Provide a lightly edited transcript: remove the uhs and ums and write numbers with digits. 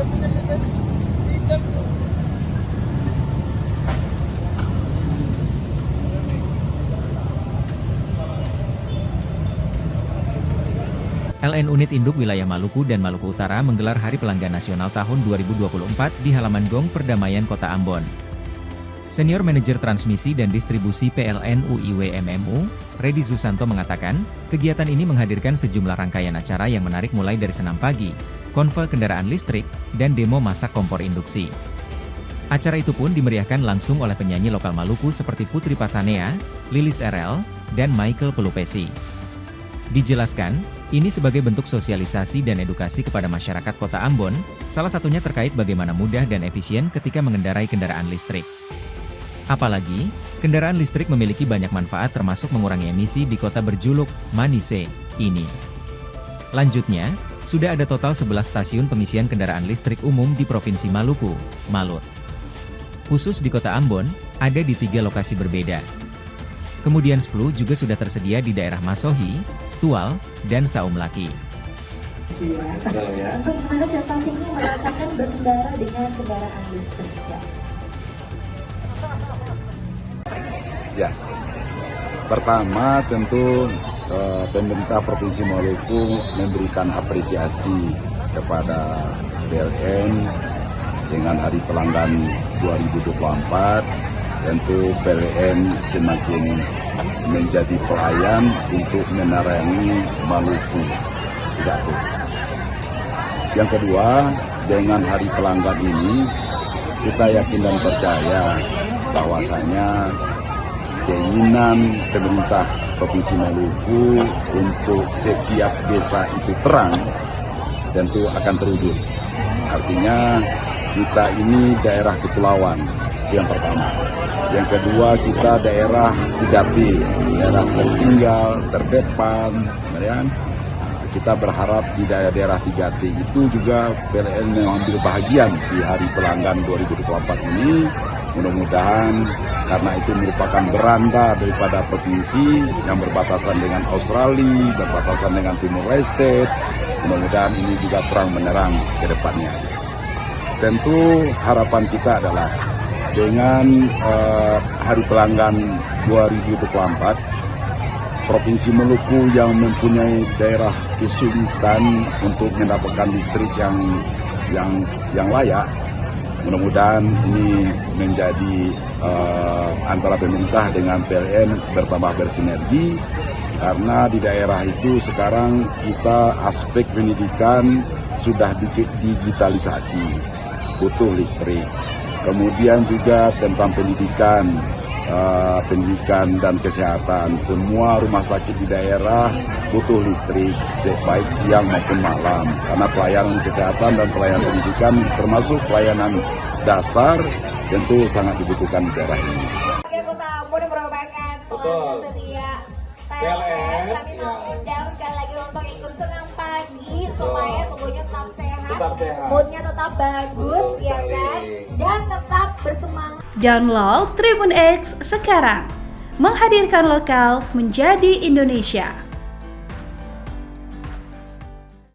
LN Unit Induk Wilayah Maluku dan Maluku Utara menggelar Hari Pelanggan Nasional tahun 2024 di halaman Gong Perdamaian Kota Ambon. Senior Manajer Transmisi dan Distribusi PLN UIW MMU, Redi Susanto mengatakan, kegiatan ini menghadirkan sejumlah rangkaian acara yang menarik mulai dari senam pagi, konvoy kendaraan listrik, dan demo masak kompor induksi. Acara itu pun dimeriahkan langsung oleh penyanyi lokal Maluku seperti Putri Pasanea, Lilis RL, dan Michael Pelupesi. Dijelaskan, ini sebagai bentuk sosialisasi dan edukasi kepada masyarakat Kota Ambon, salah satunya terkait bagaimana mudah dan efisien ketika mengendarai kendaraan listrik. Apalagi, kendaraan listrik memiliki banyak manfaat termasuk mengurangi emisi di kota berjuluk Manise ini. Lanjutnya, sudah ada total 11 stasiun pengisian kendaraan listrik umum di Provinsi Maluku, Malut. Khusus di Kota Ambon, ada di 3 lokasi berbeda. Kemudian 10 juga sudah tersedia di daerah Masohi, Tual, dan Saumlaki. Bagaimana sensasinya merasakan berkendara dengan kendaraan listrik? Ya, pertama tentu pemerintah Provinsi Maluku memberikan apresiasi kepada PLN dengan Hari Pelanggan 2024. Tentu PLN semakin menjadi pelayan untuk menerangi Maluku. Satu. Yang kedua, dengan Hari Pelanggan ini kita yakin dan percaya bahwasanya keinginan pemerintah Provinsi Maluku untuk setiap desa itu terang tentu akan terwujud. Artinya kita ini daerah kepulauan, yang pertama. Yang kedua, kita daerah 3T, daerah tertinggal, terdepan. Kita berharap di daerah-daerah 3T itu juga PLN mengambil bahagian di Hari Pelanggan 2024 ini. Mudah-mudahan karena itu merupakan beranda daripada provinsi yang berbatasan dengan Australia, berbatasan dengan Timur Leste. Mudah-mudahan ini juga terang menerang ke depannya. Tentu harapan kita adalah dengan Hari Pelanggan 2024, Provinsi Maluku yang mempunyai daerah kesulitan untuk mendapatkan listrik yang layak, mudah-mudahan ini menjadi antara pemerintah dengan PLN bertambah bersinergi, karena di daerah itu sekarang kita aspek pendidikan sudah digitalisasi, butuh listrik. Kemudian juga tentang pendidikan dan kesehatan. Semua rumah sakit di daerah butuh listrik, baik siang maupun malam. Karena pelayanan kesehatan dan pelayanan pendidikan termasuk pelayanan dasar tentu sangat dibutuhkan di daerah ini. Kota Ambon merupakan pelanggan setia PLN. Kami mau undang sekali lagi untuk ikut senam pagi supaya tubuhnya tetap sehat, moodnya tetap bagus, ya kan? Dan tetap bersemangat. Download Tribun X sekarang, menghadirkan lokal menjadi Indonesia.